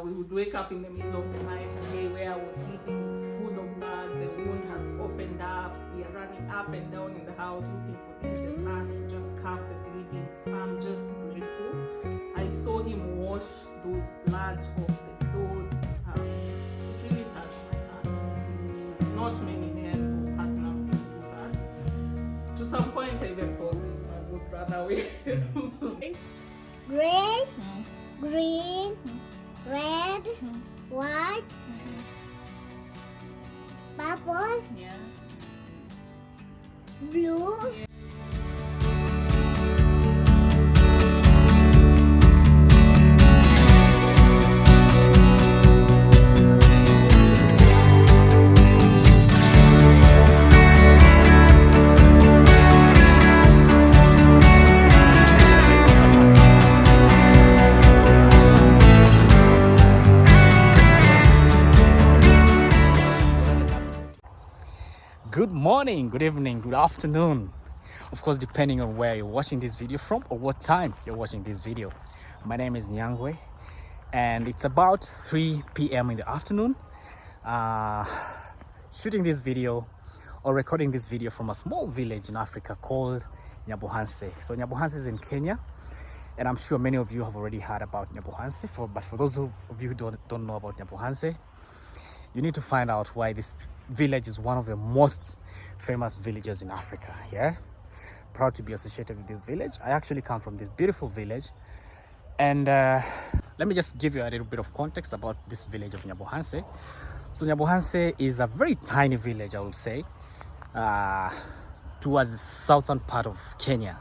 we would wake up in the middle of the night and hey, where I was sleeping, it's full of blood, the wound has opened up, we are running up and down in the house looking for this and that to just curb the bleeding. I'm just grateful. I saw him wash those bloods off the clothes. It really touched my heart. Not many men or partners can do that. To some point, I even thought this man would run away. Red, green, red, white, purple, Yes. blue. Good morning, good evening, good afternoon. Of course, depending on where you're watching this video from or what time you're watching this video. My name is Nyangwe and it's about 3 p.m. in the afternoon. Shooting this video or recording this video from a small village in Africa called Nyabuhanse. So Nyabuhanse is in Kenya, and I'm sure many of you have already heard about Nyabuhanse. But for those of you who don't know about Nyabuhanse, you need to find out why this village is one of the most famous villages in Africa. Yeah, proud to be associated with this village. I actually come from this beautiful village, and let me just give you a little bit of context about this village of Nyabuhanse. So Nyabuhanse is a very tiny village, I would say, towards the southern part of Kenya.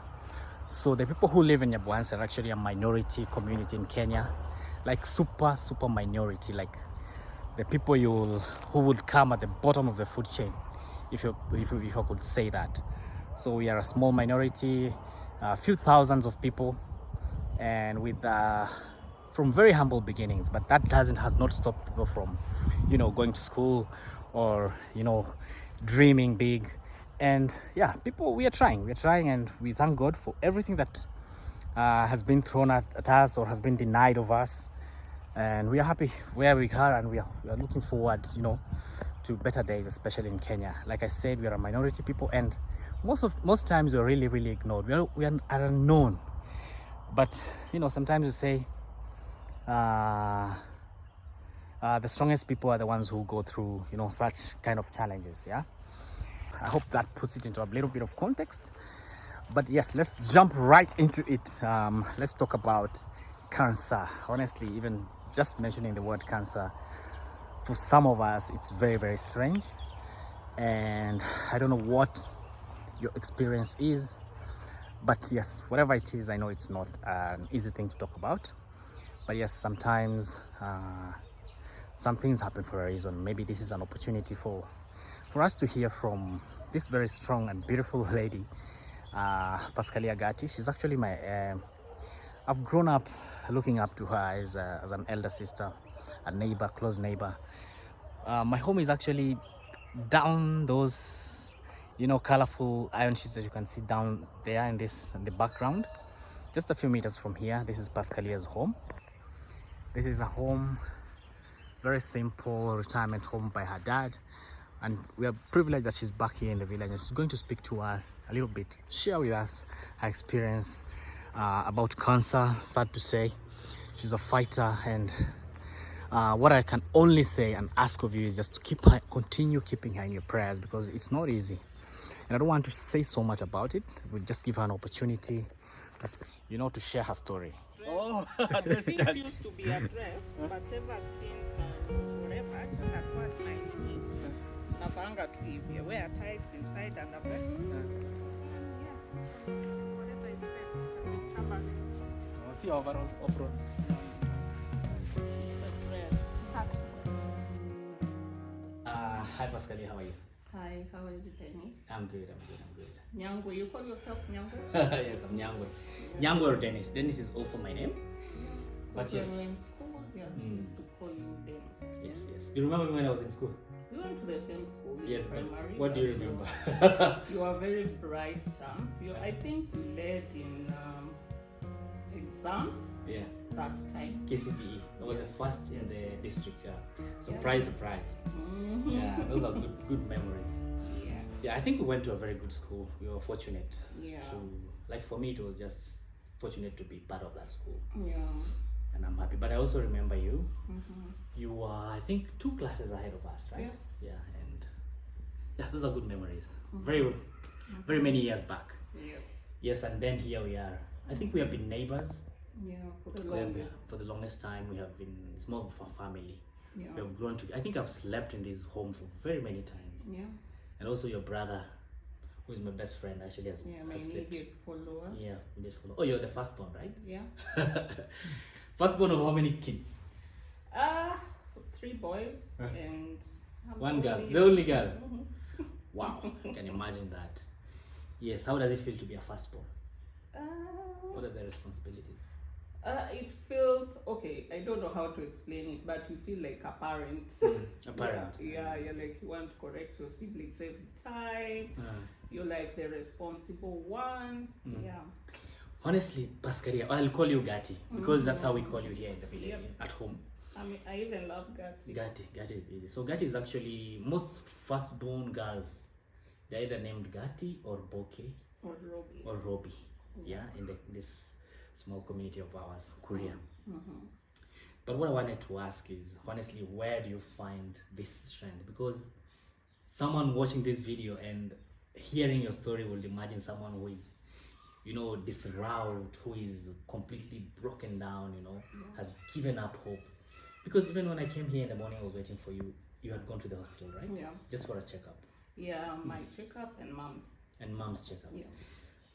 So the people who live in Nyabuhanse are actually a minority community in Kenya, like super minority, like the people who would come at the bottom of the food chain, if I could say that. So we are a small minority, a few thousands of people, and with from very humble beginnings. But that has not stopped people from, going to school or dreaming big. And yeah, we are trying, and we thank God for everything that has been thrown at us or has been denied of us. And we are happy where we are, and we are looking forward, to better days, especially in Kenya. Like I said, we are a minority people, and most times we are really ignored. We are unknown. But sometimes you say the strongest people are the ones who go through such kind of challenges. Yeah, I hope that puts it into a little bit of context. But yes, let's jump right into it. Let's talk about cancer. Honestly, even just mentioning the word cancer, for some of us it's very strange, and I don't know what your experience is, but yes, whatever it is, I know it's not an easy thing to talk about. But yes, sometimes some things happen for a reason. Maybe this is an opportunity for us to hear from this very strong and beautiful lady, Pascalia Gati. She's actually my I've grown up looking up to her as an elder sister, a neighbor, close neighbor. My home is actually down those, colorful iron sheets that you can see down there in the background. Just a few meters from here, this is Pascalia's home. This is a home, very simple retirement home by her dad. And we are privileged that she's back here in the village, and she's going to speak to us a little bit, share with us her experience about cancer. Sad to say, she's a fighter, and what I can only say and ask of you is just to continue keeping her in your prayers, because it's not easy. And I don't want to say so much about it. We'll just give her an opportunity to share her story. Oh, this used to be a dress, but ever since whatever, just at what time navanga tu hivi, wear tights inside and a vest. Whatever is there, it's covered. See overall, apron. It's a dress. Hi Pascalia, how are you? Hi, how are you, Dennis? I'm good. Nyangwe, you call yourself Nyangwe? Yes, I'm Nyangwe. Nyangwe or Dennis. Dennis is also my name. But when yes. we were in school, we used to call you Dennis. Yes. You remember me when I was in school? We went to the same school. Yes, but primary. what do you remember? You are very bright, champ. I think you led in exams Yeah. that time. KCPE. I was the Yes. first in the district. Surprise, surprise. Mhm. Yeah, those are good memories. Yeah. Yeah, I think we went to a very good school. We were fortunate Yeah. to, like for me, it was just fortunate to be part of that school, Yeah. and I'm happy. But I also remember you. Mhm. You were, I think, 2 classes ahead of us, right? Yeah. Yeah, and yeah, those are good memories. Very many years back. Yeah. Yes, and then here we are. I think we have been neighbors. Yeah. For the We have- longest. for the longest time. We have been. It's more of a family. Yeah. We have grown together. I think I've slept in this home for very many times. Yeah. And also your brother, who is my best friend, actually has, Yeah. My has slept. immediate follower. Yeah, we did follow. Oh, you're the firstborn, right? Yeah. Firstborn of how many kids? 3 boys and I'm 1 girl. only- The only girl. Mhm. Wow, I can imagine that. Yes, how does it feel to be a firstborn? What are the responsibilities? It feels okay. I don't know how to explain it, but you feel like a parent. A parent. Yeah, you're like you want to correct your siblings every time. You're like the responsible one. Yeah. Honestly, Pascalia, I'll call you Gati because that's how we call you here in the village, Yep. at home. I mean, I even love Gati. Gati is easy. So Gati is actually most firstborn girls. They're either named Gati or Boke Or Robbie. or Robbie. Yeah, in this small community of ours, Korea. Mhm. But what I wanted to ask is, honestly, where do you find this strength? Because someone watching this video and hearing your story will imagine someone who is, disrowed, who is completely broken down, has given up hope. Because even when I came here in the morning, I was waiting for you. You had gone to the hospital, right? Yeah. Just for a checkup. Yeah, my checkup and mom's. And mom's checkup. Yeah.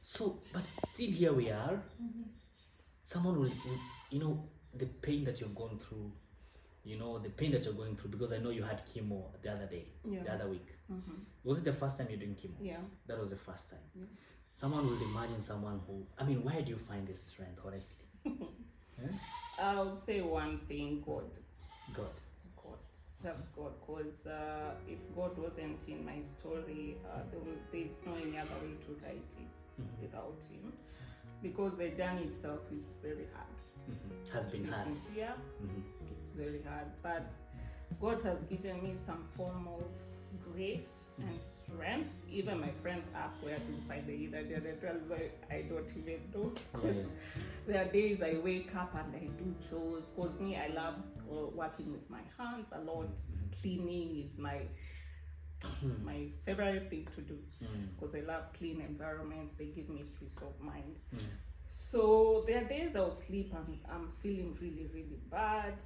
So, but still here we are. Someone will, the pain that you've gone through, the pain that you're going through, because I know you had chemo the other day, Yeah. the other week. Mhm. Was it the first time you're doing chemo? Yeah. That was the first time. Yeah. Someone would imagine someone who, where do you find this strength, honestly? I would say one thing, God. God. God. Just God. Because if God wasn't in my story, there's no any other way to write it without Him. Because the journey itself is very hard. Has been To be hard. sincere, it's very hard. But God has given me some form of grace and strength. Even my friends ask where to find the either. They tell me I don't even know. Because there are days I wake up and I do chores. Because me, I love working with my hands a lot. Cleaning is my favorite thing to do. Because I love clean environments. They give me peace of mind. So there are days I would sleep and I'm feeling really, really bad.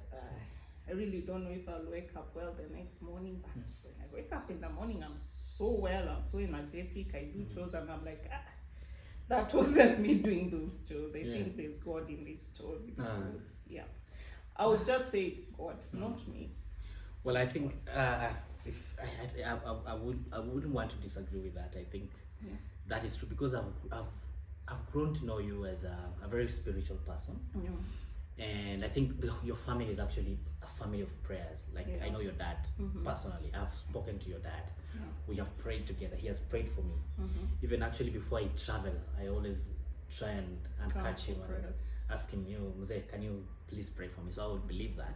I really don't know if I'll wake up well the next morning, but when I wake up in the morning, I'm so well, I'm so energetic. I do chores and I'm like, that wasn't me doing those chores. I think there's God in this story. Because, I would just say it's God, not me. Well, I think if I wouldn't want to disagree with that. I think that is true because I've grown to know you as a very spiritual person. And I think your family is actually a family of prayers. Like I know your dad personally. I've spoken to your dad. We have prayed together. He has prayed for me. Even actually before I travel, I always try and catch him and ask him, Mzee, can you please pray for me? So I would believe that.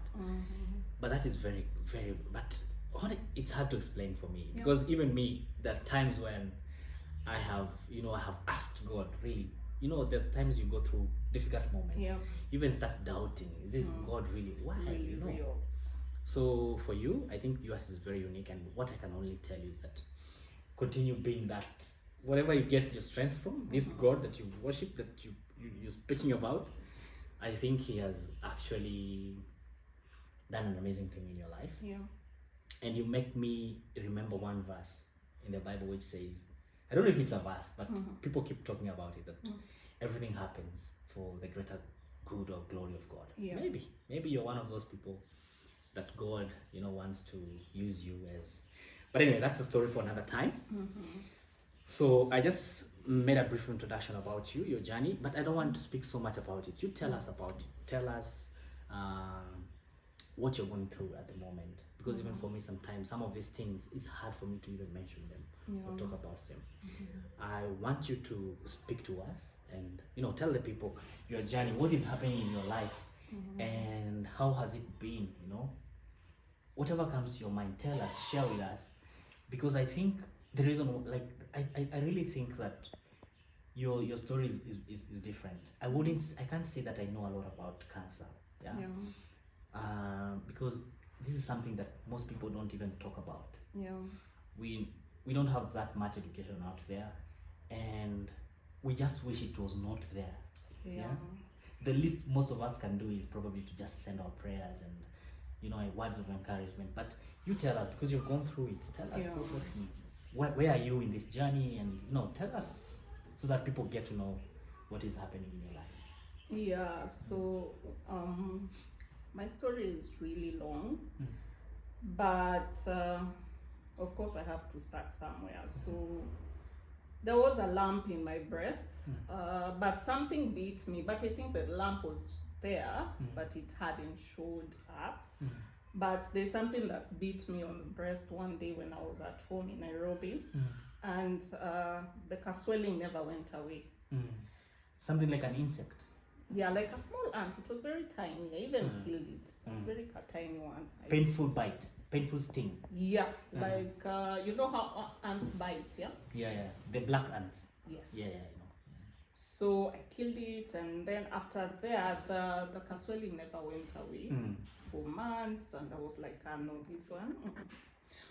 But that is very, very, but it's hard to explain for me. Because even me, there are times when I have asked God, really, there's times you go through difficult moments. You even start doubting, is this God really? Why? Really real. So for you, I think yours is very unique, and what I can only tell you is that continue being that. Whatever you get your strength from, this God that you worship, that you're speaking about, I think He has actually done an amazing thing in your life. And you make me remember one verse in the Bible which says, I don't know if it's a verse, but people keep talking about it, that everything happens for the greater good or glory of God. Maybe you're one of those people that God, wants to use you as. But anyway, that's a story for another time. So I just made a brief introduction about you, your journey, but I don't want to speak so much about it. You tell us about it. Tell us what you're going through at the moment, because even for me sometimes some of these things it's hard for me to even mention them or talk about them. I want you to speak to us and tell the people your journey, what is happening in your life, and how has it been, whatever comes to your mind, tell us, share with us, because I think the reason, like, I really think that your story is different. I can't say that I know a lot about cancer, because this is something that most people don't even talk about. We don't have that much education out there, and we just wish it was not there. The least most of us can do is probably to just send our prayers and words of encouragement. But you tell us, because you've gone through it, tell us where are you in this journey, and tell us so that people get to know what is happening in your life. So my story is really long, but of course I have to start somewhere. So there was a lump in my breast, but something beat me, but I think the lump was there, but it hadn't showed up. But there's something that beat me on the breast one day when I was at home in Nairobi, and the swelling never went away. Something like an insect? Yeah, like a small ant. It was very tiny. I even killed it. Very tiny one. Painful bite, painful sting. Yeah, like you know how ants bite, yeah? Yeah. The black ants. Yes. Yeah, I know. So I killed it, and then after that, the swelling never went away for months, and I was like, I know this one.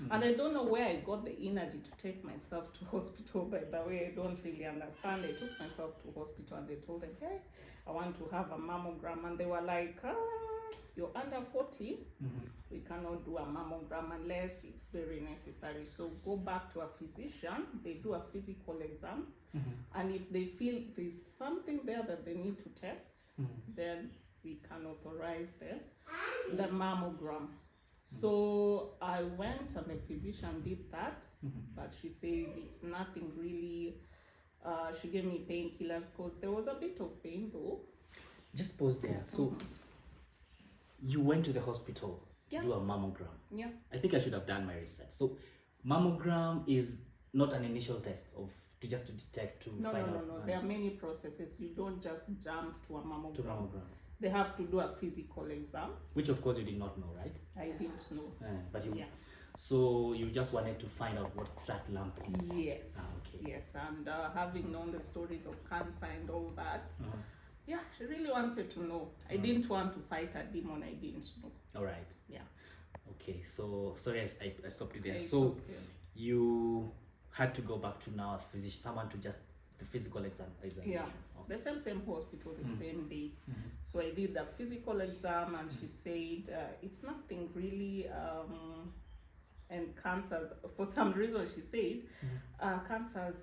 And I don't know where I got the energy to take myself to hospital. By the way, I don't really understand. I took myself to hospital, and they told them, hey, I want to have a mammogram, and they were like, you're under 40, we cannot do a mammogram unless it's very necessary. So go back to a physician, they do a physical exam, and if they feel there's something there that they need to test, then we can authorize the mammogram. So I went, and the physician did that, but she said it's nothing really. She gave me painkillers because there was a bit of pain though. Just pause there. So you went to the hospital to do a mammogram. Yeah. I think I should have done my research. So mammogram is not an initial test to detect, to find out. No. There are many processes. You don't just jump to a mammogram. To mammogram. They have to do a physical exam. Which of course you did not know, right? I didn't know. But you. Yeah. So you just wanted to find out what that lump is. Yes. Okay. Yes, and having known the stories of cancer and all that, I really wanted to know. I didn't want to fight a demon I didn't know. All right. Yeah. Okay. So sorry, I stopped you there. It's so okay. You had to go back to now a physician, someone to just the physical examination. Yeah. Okay. The same hospital, the same day. So I did the physical exam, and she said it's nothing really. And cancers, for some reason, she said, cancer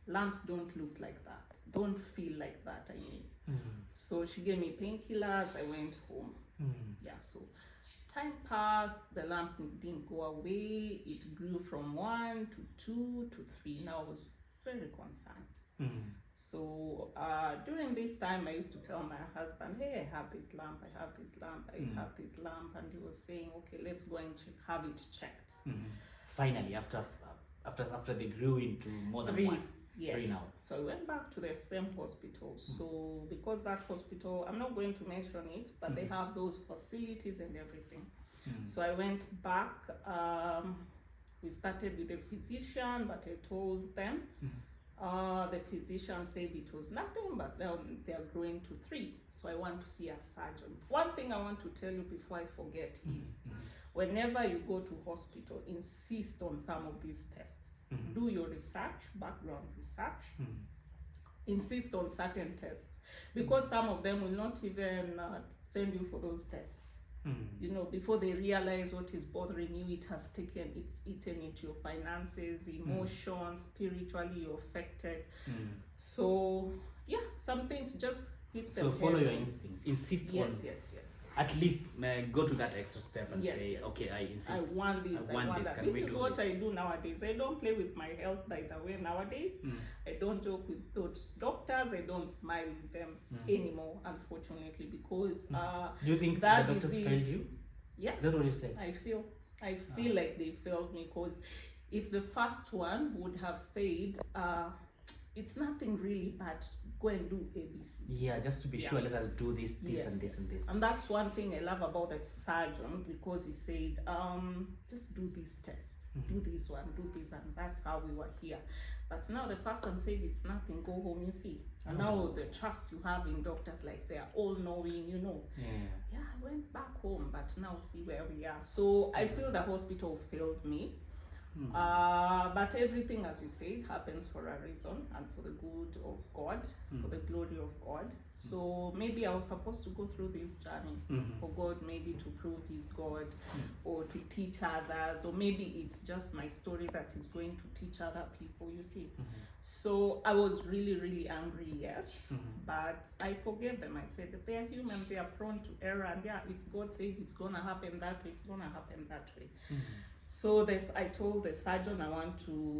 lumps don't look like that, don't feel like that. I mean, so she gave me painkillers. I went home. So time passed. The lump didn't go away. It grew from 1 to 2 to 3. Now I was very concerned. So during this time, I used to tell my husband, hey, I have this lump, I have this lump, I have this lump, and he was saying, okay, let's go and have it checked. Finally, after they grew into more than 3, 1. yes. 3 now. So I went back to the same hospital. So because that hospital, I'm not going to mention it, but they have those facilities and everything. So I went back. We started with the physician, but I told them. The physician said it was nothing, but now they are growing to 3. So I want to see a surgeon. One thing I want to tell you before I forget is, whenever you go to hospital, insist on some of these tests. Do your research, background research. Insist on certain tests, because some of them will not even send you for those tests. Before they realize what is bothering you, it's eaten into your finances, emotions, spiritually you're affected. So some things just hit them. So follow your instinct. Insist on. Yes. at least go to that extra step and Yes, say, yes, okay, yes. I insist. I want this. I want that. Can This we is do what this? I do nowadays. I don't play with my health by the way nowadays. I don't joke with those doctors. I don't smile with them anymore, unfortunately, because Do you think that the doctors disease- failed you? yeah, That's what you said. I feel like they failed me, because if the first one would have said, it's nothing really bad, go and do ABC. Yeah, just to be Yeah. sure, let us do this, Yes, and this, yes. and this. And that's one thing I love about the surgeon, because he said, just do this test, do this one, do this, and that's how we were here. But now the first one said it's nothing, go home, you see. And now the trust you have in doctors, like they are all knowing, you know. Yeah. Yeah, I went back home, but now see where we are. So I feel the hospital failed me. But everything, as you said, happens for a reason and for the good of God, for the glory of God. So maybe I was supposed to go through this journey for God, maybe to prove He's God, or to teach others, or maybe it's just my story that is going to teach other people, you see. So I was really, really angry, yes, but I forgave them. I said they are human, they are prone to error, and yeah, if God said it's gonna happen that way, it's gonna happen that way. So I told the surgeon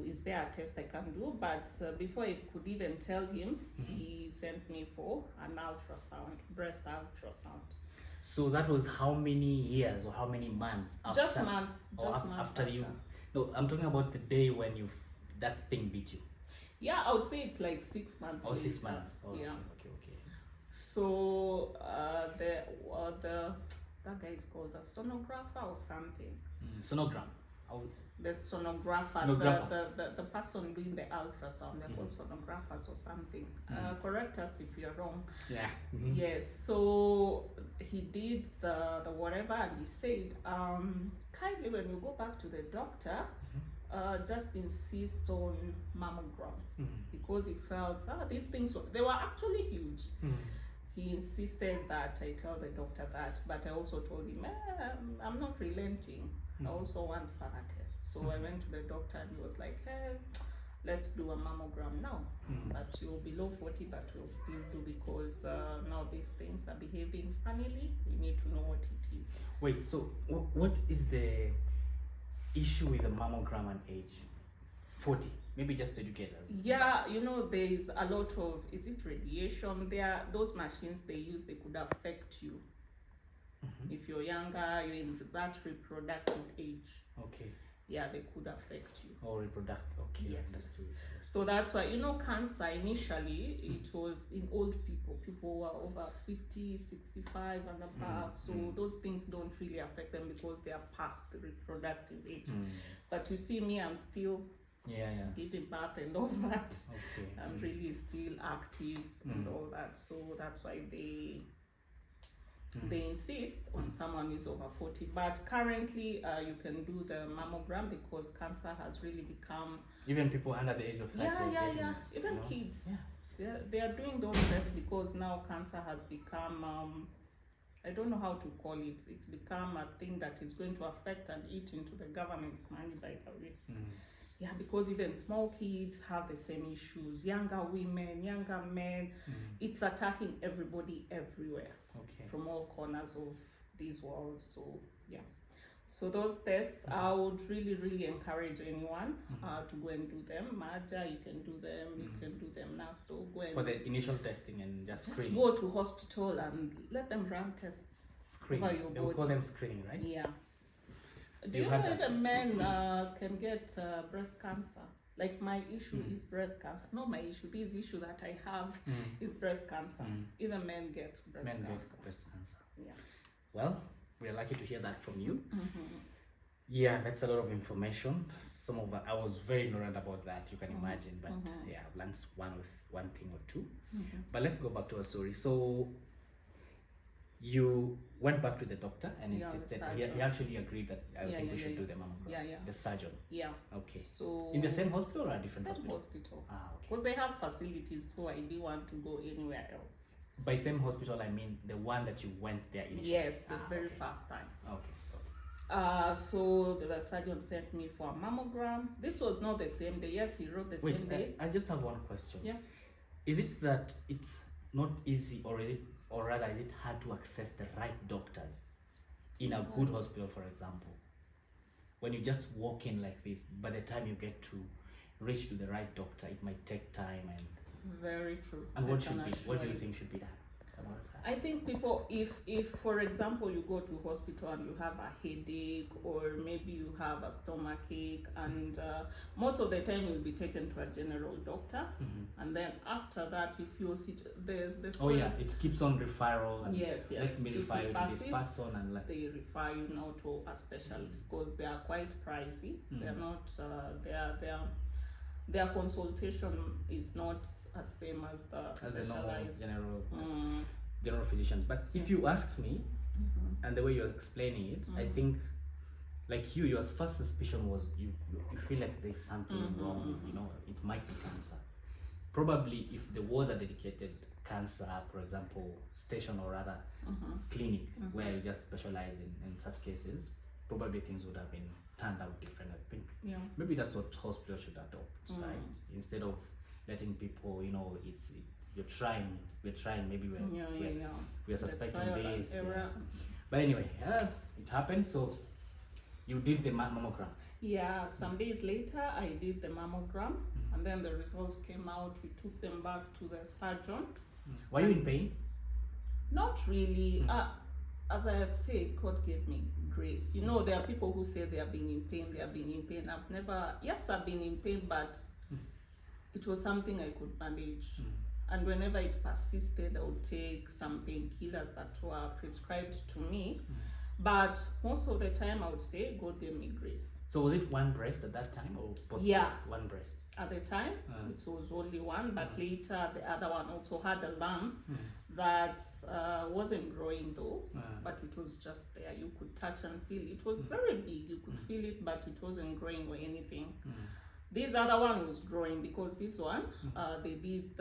is there a test I can do? But before I could even tell him, he sent me for an ultrasound, breast ultrasound. So that was how many years or how many months after? Just months. After you. No, I'm talking about the day when that thing beat you. Yeah, I would say it's like 6 months. Oh, 6 later. months. Oh, yeah. Okay. So that guy is called a sonographer or something. Sonogram. The sonographer, the person doing the ultrasound, they're called sonographers or something. Correct us if you're wrong. Yeah. Yes, so he did the whatever, and he said, kindly when you go back to the doctor, just insist on mammogram, because he felt these things they were actually huge. He insisted that I tell the doctor that, but I also told him, I'm not relenting. I also want further tests. So I went to the doctor, and he was like, hey, let's do a mammogram now. But you're below 40, but we'll still do, because now these things are behaving funnily. We need to know what it is. Wait, so what is the issue with the mammogram and age? 40. Maybe just educate us. Yeah, there is a lot of, is it radiation? Those machines they use, they could affect you. If you're younger, you're in that reproductive age. Okay. Yeah, they could affect you. Or reproductive. Okay. Yes. Understood. So that's why, cancer initially, it was in old people who are over 50, 65 and above. So those things don't really affect them, because they are past the reproductive age. But you see me, I'm still giving birth and all that. Okay. I'm really still active and all that. So that's why they insist on someone who's over 40. But currently, you can do the mammogram, because cancer has really become... Even people under the age of 30. Even kids. Yeah. They are doing those tests, because now cancer has become... I don't know how to call it. It's become a thing that is going to affect and eat into the government's money, by the way. Yeah, because even small kids have the same issues. Younger women, younger men. It's attacking everybody everywhere. Okay. From all corners of this world. So, yeah. So those tests, I would really, really encourage anyone to go and do them. Marja, you can do them. You can do them now. So go and... For the initial testing and just screening. go to hospital and let them run tests. Screening. Over your They will body. call them screening, right? Yeah. Do You you had know that? even men can get breast cancer? Like my issue is breast cancer. Not my issue. This issue that I have is breast cancer. Even men get breast Men cancer. get breast cancer. Yeah. Well, we're lucky to hear that from you. Yeah, that's a lot of information. I was very ignorant about that, you can imagine, but yeah, I've learned one thing or two. But let's go back to our story. So you went back to the doctor and insisted. He actually agreed that I think we should do the mammogram. Yeah. The surgeon. Yeah. Okay. So in the same hospital or a different same hospital? hospital. Okay. Because they have facilities, so I didn't want to go anywhere else. By same hospital, I mean the one that you went there initially. Yes, the very okay. first time. Okay. So the surgeon sent me for a mammogram. This was not the same day. Yes, he wrote the same day. I just have one question. Yeah. Is it that it's not easy, or or rather is it hard to access the right doctors in a good hospital, for example? When you just walk in like this, by the time you get to reach to the right doctor, it might take time. And very true. And what do you think should be done about that? I think people, if for example you go to hospital and you have a headache, or maybe you have a stomach ache, and most of the time you'll be taken to a general doctor, and then after that, if you see there's this it keeps on referral, and yes let's me refer you to this person, and they refer you now to a specialist, because they are quite pricey. They're not their consultation is not as same as the specialized general physicians. But if you ask me, and the way you're explaining it, I think, like your first suspicion was you feel like there's something wrong. You know, it might be cancer. Probably if there was a dedicated cancer, for example, station or rather clinic where you just specialize in such cases, probably things would have been turned out different. I think maybe that's what hospitals should adopt, right? Instead of letting people, you know, we're trying, maybe we're suspecting this. But anyway, it happened. So you did the mammogram. Yeah, some days later I did the mammogram, and then the results came out. We took them back to the surgeon. Were you in pain? Not really. As I have said, God gave me grace. You know, there are people who say they are being in pain, I've never, yes, I've been in pain, but it was something I could manage. And whenever it persisted, I would take some painkillers that were prescribed to me. But most of the time, I would say God gave me grace. So was it one breast at that time, or both breasts? One breast. At the time, it was only one, but later the other one also had a lump that wasn't growing though, but it was just there. You could touch and feel it. It was very big. You could feel it, but it wasn't growing or anything. This other one was growing, because this one, they did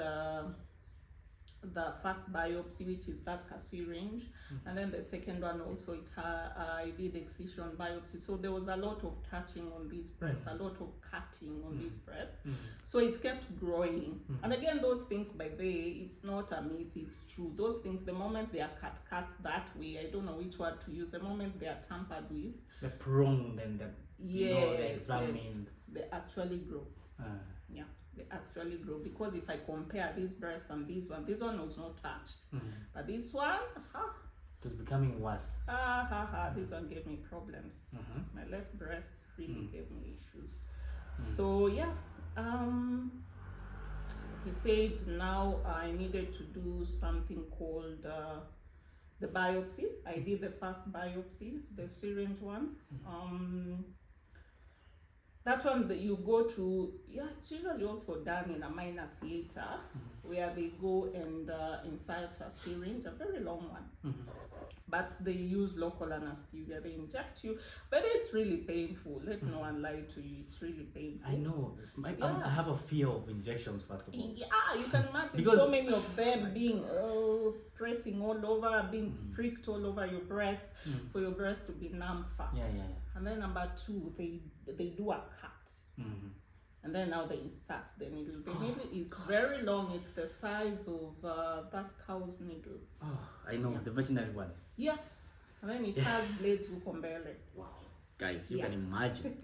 the first biopsy, which is that syringe, and then the second one also I did excision biopsy. So there was a lot of touching on these breasts, a lot of cutting on these breasts. So it kept growing. And again, those things, by the way, it's not a myth, it's true. Those things, the moment they are cut that way, I don't know which word to use, the moment they are tampered with, the pruned and the examined, they actually grow. They actually grow, because if I compare this breast and this one was not touched, but this one, it was becoming worse. This one gave me problems. My left breast really gave me issues. So he said now I needed to do something called the biopsy. I did the first biopsy, the syringe one. That one that you go to, it's usually also done in a minor theater, where they go and insert a syringe, a very long one. But they use local anesthesia. They inject you, but it's really painful. Let no one lie to you. It's really painful. I know. I have a fear of injections, first of all. Yeah, you can imagine because so many of them being pressing all over, being pricked all over your breast, for your breast to be numb fast. And then number two, they do a cut. And then now they insert the needle. The needle is very long. It's the size of that cow's needle. I know, the veterinary one. Yes. And then it has blades ukombele. Wow. Guys, you can imagine.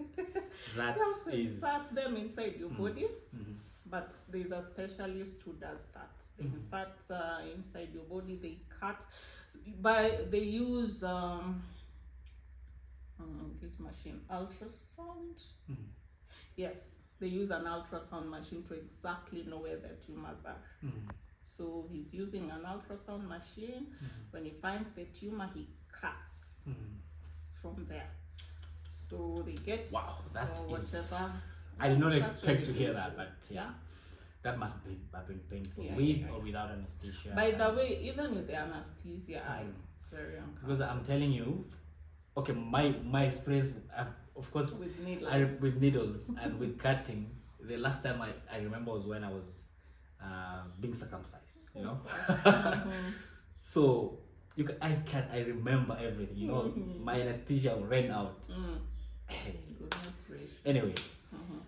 That is... insert them inside your body. But there's a specialist who does that. They insert inside your body, they cut. They use... this machine, ultrasound. Yes, they use an ultrasound machine to exactly know where the tumors are. So he's using an ultrasound machine. When he finds the tumor, he cuts from there. So they get whatever. I did not expect to hear that, but that must have been painful, with or without anesthesia. By the way, even with the anesthesia, it's very uncomfortable. Because I'm telling you, okay, my experience, of course, with needles and with cutting, the last time I remember was when I was being circumcised, you know. So I remember everything, you know. My anesthesia ran out. Goodness gracious. Anyway,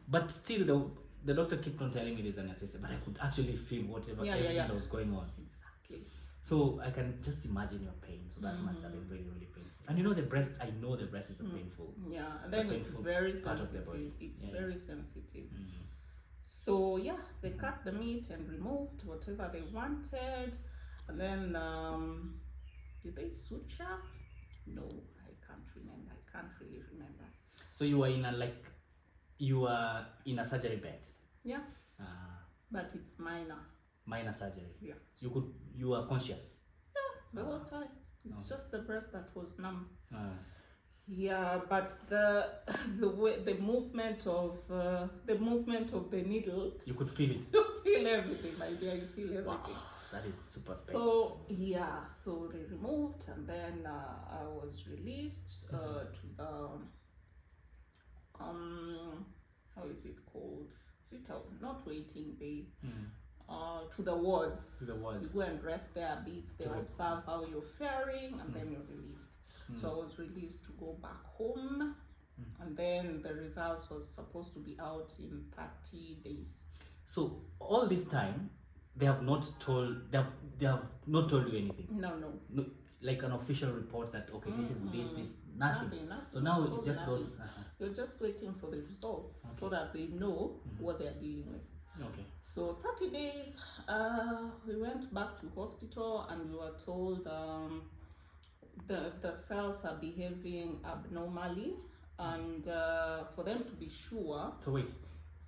but still the doctor kept on telling me there's anesthesia, but I could actually feel whatever everything that was going on. Exactly. So I can just imagine your pain. So that must have been really, really painful. And you know the breast, I know the breast is a painful. Yeah, and It's a then it's painful very part of the sensitive. body. It's Yeah, very sensitive. So yeah, they cut the meat and removed whatever they wanted. And then did they suture? No, I can't remember. I can't really remember. So you were in a surgery bed. Yeah. But it's minor. Minor surgery. Yeah. You were conscious. The whole time. It's just the breast that was numb. Yeah, but the movement of the needle, you could feel it. you feel everything, my dear. You feel everything. Wow, that is super painful. So yeah, so they removed, and then I was released to the how is it called? Sit out, not waiting bay. To the wards. To the wards. You go and rest there a bit. They observe how you're faring, and then you're released. So I was released to go back home, and then the results was supposed to be out in 30 days. So all this time, they have not told you anything. No, like an official report that okay, this is this nothing. So now it's just nothing. those. You're just waiting for the results so that they know what they're dealing with. Okay. So 30 days, we went back to hospital, and we were told the cells are behaving abnormally, and for them to be sure. So wait,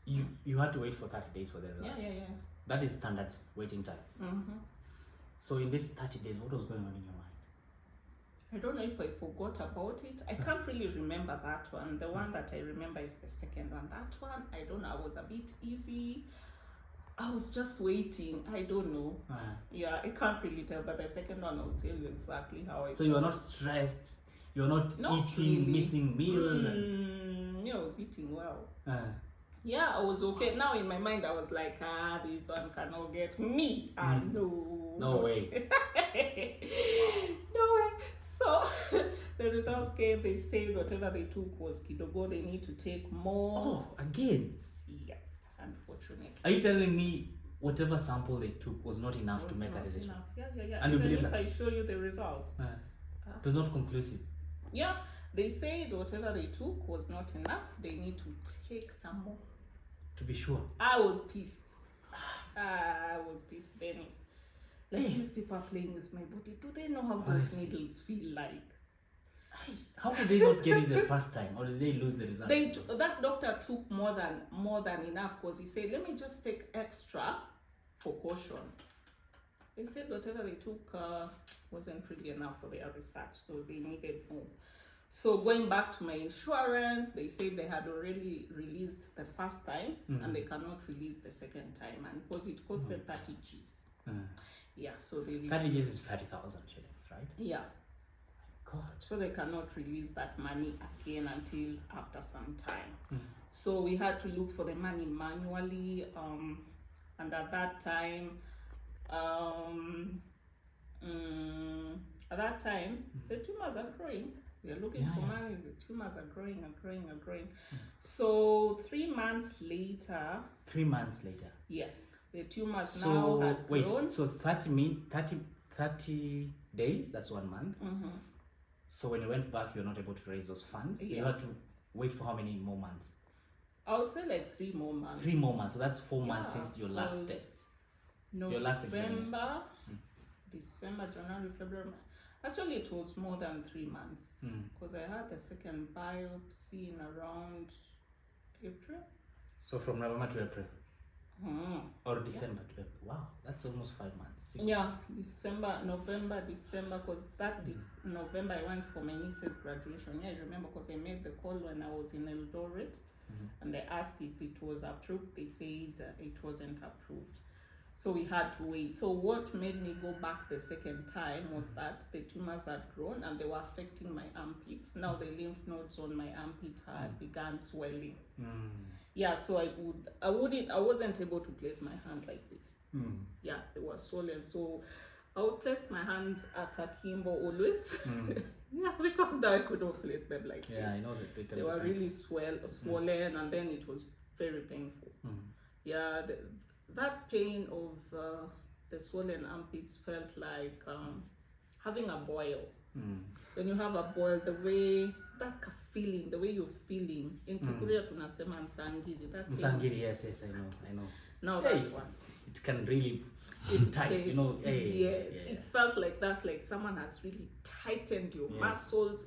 you had to wait for 30 days for the results. Yeah. That is standard waiting time. So in this 30 days, what was going on in your mind? I don't know if I forgot about it. I can't really remember that one. The one that I remember is the second one. That one, I don't know. I was a bit easy. I was just waiting. I don't know. Yeah, I can't really tell. But the second one, I'll tell you exactly how I. So you are not stressed. You're not eating, really. Missing meals. Yeah, I was eating well. Yeah, I was okay. Now in my mind, I was like, this one cannot get me. No. No way. No way. So the results came. They said whatever they took was kidogo. They need to take more. Oh, again? Yeah, unfortunately. Are you telling me whatever sample they took was not enough to make a decision? Enough. Yeah. And you believe if that? I show you the results. It was not conclusive. Yeah, they said whatever they took was not enough. They need to take some more. To be sure. I was pissed. Dennis. Like, these people are playing with my body. Do they know how those needles feel like? How did they not get it the first time, or did they lose the result? That doctor took more than enough, because he said, let me just take extra for caution. They said whatever they took wasn't really enough for their research, so they needed more. So going back to my insurance, they said they had already released the first time, and they cannot release the second time, and because it costed 30 Gs. Yeah, so they 30 Gs is 30,000 shillings, right? Yeah. God. So they cannot release that money again until after some time. So we had to look for the money manually, and at that time, the tumors are growing. We are looking for money. The tumors are growing. So 3 months later. 3 months later. Yes, the tumors now had grown. So 30 days. That's 1 month. So when you went back, you're not able to raise those funds. So you had to wait for how many more months? I would say like 3 more months. 3 more months. So that's 4 months since your last test. Your last exam. December, January, February. Actually, it was more than 3 months, because I had the second biopsy in around April. So from November to April. Or December to April. Wow, that's almost 5 months. 6. Yeah, November, December, because this November I went for my niece's graduation. Yeah, I remember, because I made the call when I was in Eldoret, and I asked if it was approved. They said it wasn't approved. So we had to wait. So what made me go back the second time was that the tumors had grown and they were affecting my armpits. Now the lymph nodes on my armpit had begun swelling. Yeah, so I wasn't able to place my hand like this. Yeah, they were swollen. So I would place my hand at akimbo always. Yeah, because now I couldn't place them like this. Yeah, I know that they were really swollen, and then it was very painful. Yeah, that pain of the swollen armpits felt like having a boil. When you have a boil, the way that feeling, the way you're feeling in Kikuria tunasema msangizi. That Msangiri, yes, I know. Now that one, it can really tight, you know. It felt like that, like someone has really tightened your muscles.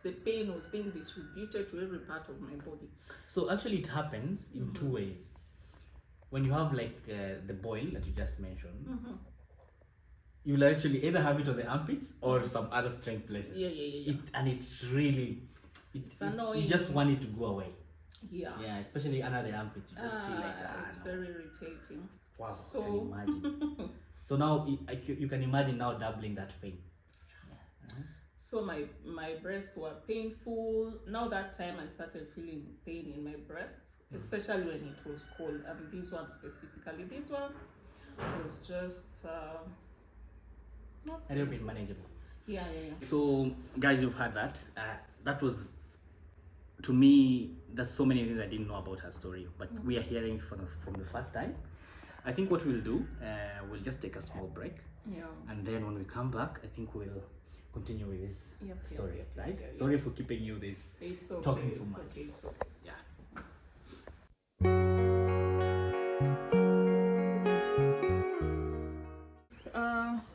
The pain was being distributed to every part of my body. So actually it happens in two ways. When you have like the boil that you just mentioned, you'll actually either have it on the armpits or some other strength places. It's annoying. You just want it to go away. Yeah, especially under the armpits, you just feel like it's very irritating. Wow, so, can imagine. So now you can imagine now doubling that pain. So my breasts were painful. Now that time I started feeling pain in my breasts, especially when it was cold. This one specifically, this one was just a little bit manageable. Yeah. So guys, you've heard that. That was, to me, there's so many things I didn't know about her story, but we are hearing from the first time. I think what we'll do, we'll just take a small break, and then when we come back, I think we'll continue with this story, right? Sorry for keeping you this talking so much. It's okay. Yeah.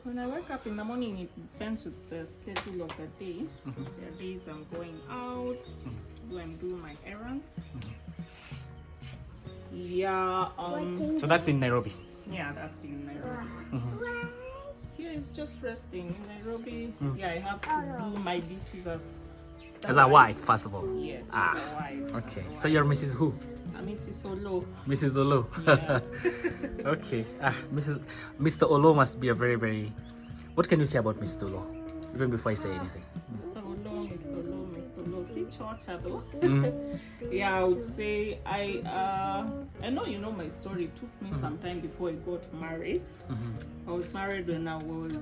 When I wake up in the morning, it depends with the schedule of the day. There are days I'm going out, I'm doing my errands. So that's in Nairobi. Yeah, that's in Nairobi. Here is just resting. In Nairobi, I have to do my duties as a wife, first of all. Yes, as a wife. Okay. So you're Mrs. Who? Mrs. Olo. Mrs. Olo. Yeah. Okay. Mr. Olo must be a very, very... What can you say about Mr. Olo? Even before I say anything. Mr. Olo. See, Chocha though. Yeah, I would say I know you know my story. It took me some time before I got married. I was married when I was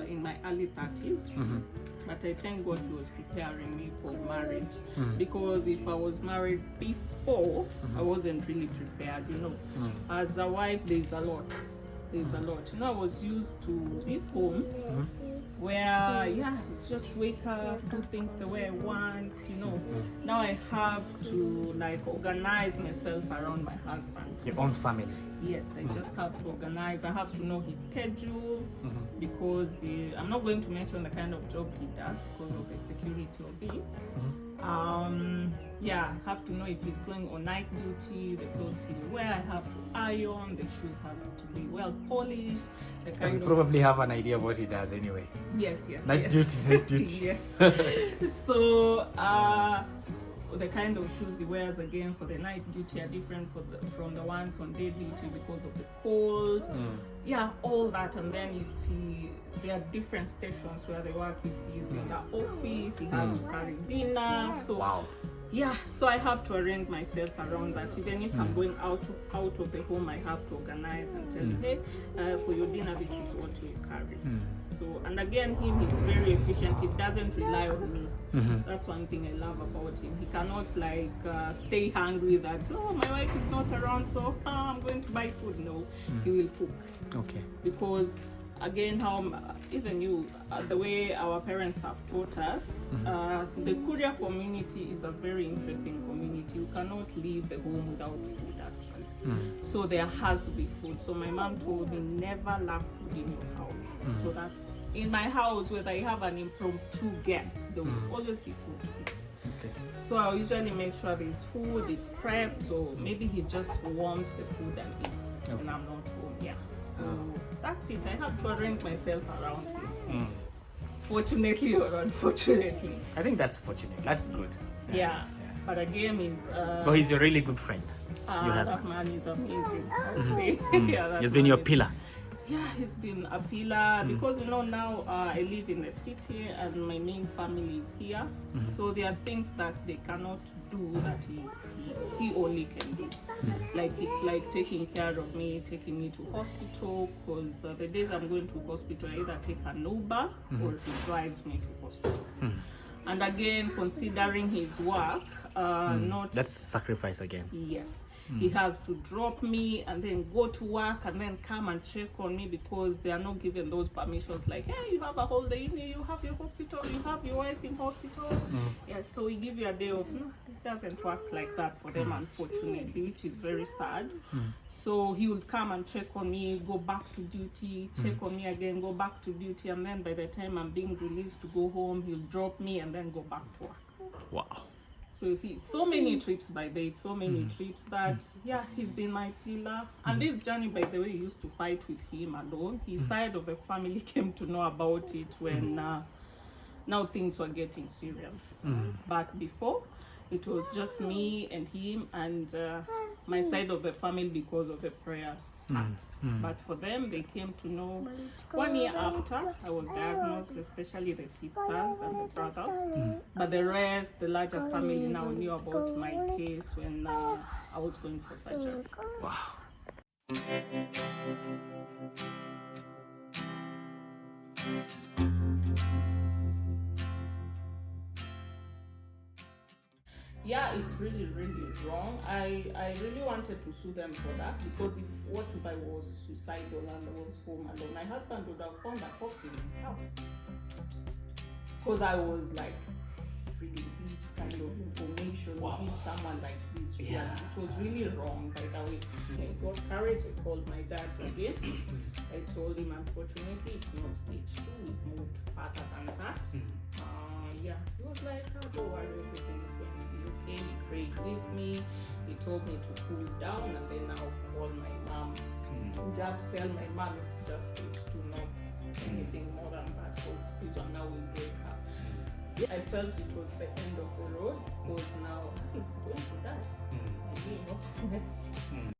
in my early 30s. But I thank God he was preparing me for marriage. Because if I was married before, I wasn't really prepared, you know. As a wife, there's a lot. You know, I was used to this home where, it's just wake up, do things the way I want, you know. Now I have to like organize myself around my husband. Your own family. Yes, I just have to organize. I have to know his schedule because I'm not going to mention the kind of job he does because of the security of it. I have to know if he's going on night duty, the clothes he'll wear, I have to iron, the shoes have to be well polished. You probably have an idea of what he does anyway. Yes. Night duty. Yes. So the kind of shoes he wears again for the night duty are different from the ones on day duty because of the cold. All that. And then there are different stations where they work. If he's in the office, he has to carry dinner. So so I have to arrange myself around that. Even if I'm going out of the home, I have to organize and tell him, hey, for your dinner, this is what you carry. So, and again, he's very efficient. He doesn't rely on me. That's one thing I love about him. He cannot like stay hungry that, my wife is not around, so I'm going to buy food. No, he will cook. Okay. Because again, the way our parents have taught us, the Kuria community is a very interesting community. You cannot leave the home without food, actually. So there has to be food. So my mom told me, never lack food in your house. So that's in my house, whether I have an impromptu guest, there will always be food to eat. Okay. So I'll usually make sure there's food, it's prepped, so maybe he just warms the food and eats when I'm not home. Yeah. So that's it. I have to arrange myself around him. Fortunately or unfortunately. I think that's fortunate. That's good. Yeah. But again, he's so he's your really good friend. Your husband. That man is amazing. I would say. He's been your pillar. Yeah, he's been a pillar because now I live in the city and my main family is here. So there are things that they cannot do that he only can do. Like taking care of me, taking me to hospital, because the days I'm going to hospital, I either take an Uber or he drives me to hospital. And again, considering his work, that's sacrifice again. Yes. He has to drop me and then go to work and then come and check on me, because they are not given those permissions like, hey, you have a holiday, you have your hospital, you have your wife in hospital. Yeah, so we give you a day off. No, it doesn't work like that for them, unfortunately, which is very sad. So he would come and check on me, go back to duty, check on me again, go back to duty, and then by the time I'm being released to go home, he'll drop me and then go back to work. Wow. So you see, so many trips by date, so many trips, but yeah, he's been my pillar. And this journey, by the way, used to fight with him alone. His side of the family came to know about it when now things were getting serious. But before, it was just me and him and my side of the family because of the prayer part. But for them, they came to know 1 year after I was diagnosed, especially the sisters and the brother. But the rest, the larger family now knew about my case when I was going for surgery. Wow. Yeah, it's really, really wrong. I really wanted to sue them for that, because what if I was suicidal and I was home alone? My husband would have found a corpse in his house. Because I was like, really, this kind of information with someone like this. Yeah. It was really wrong, by the way. I got courage, I called my dad again. I told him, unfortunately, it's not stage 2. We've moved further than that. Yeah, he was like, oh, don't worry, everything is going to be okay. He prayed with me. He told me to cool down, and then I'll call my mom. Just tell my mom it's just stage 2, not anything more than that, because this one now will break her. I felt it was the end of the road, because now I'm going to die. I mean, what's next?